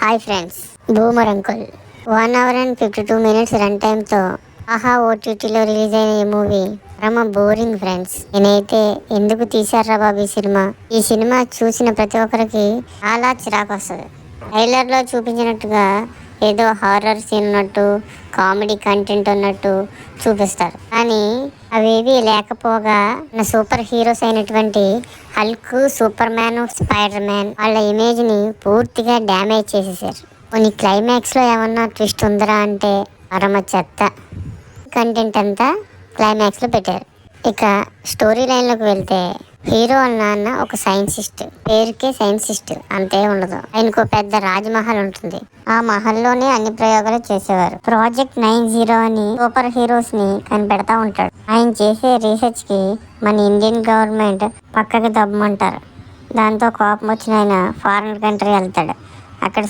Hi friends, boomer uncle 1 hour and 52 minutes run టైంతో ఆహా ఓటీటీలో release అయిన ఈ మూవీ పరమ బోరింగ్ ఫ్రెండ్స్. నేనైతే ఎందుకు తీశారా బాబు ఈ సినిమా చూసిన ప్రతి ఒక్కరికి చాలా చిరాకు వస్తుంది. ట్రైలర్లో చూపించినట్టుగా ఏదో హారర్ సీన్ ఉన్నట్టు, కామెడీ కంటెంట్ ఉన్నట్టు చూపిస్తారు. కానీ అవేవి లేకపోగా నా సూపర్ హీరోస్ అయినటువంటి Hulk, super man, spider man వాళ్ళ ఇమేజ్ ని పూర్తిగా డ్యామేజ్ చేసేసారు. కొన్ని క్లైమాక్స్ లో ఏమన్నా ట్విస్ట్ ఉందరా అంటే పరమ చెత్త కంటెంట్ అంతా క్లైమాక్స్ లో పెట్టారు. ఇక స్టోరీ లైన్ లోకి వెళ్తే హీరో వాళ్ళ నాన్న ఒక సైంటిస్ట్, పేరుకే సైంటిస్ట్, అంతే ఉండదు. ఆయనకు పెద్ద రాజమహల్ ఉంటుంది. ఆ మహల్లోనే అన్ని ప్రయోగాలు చేసేవారు. ప్రాజెక్ట్ 90 అని సూపర్ హీరోస్ ని కనిపెడతా ఉంటాడు. ఆయన చేసే రీసెర్చ్ కి మన ఇండియన్ గవర్నమెంట్ పక్కకి దబ్బమంటారు. దాంతో కోపం వచ్చిన ఆయన ఫారిన్ కంట్రీ వెళ్తాడు. అక్కడ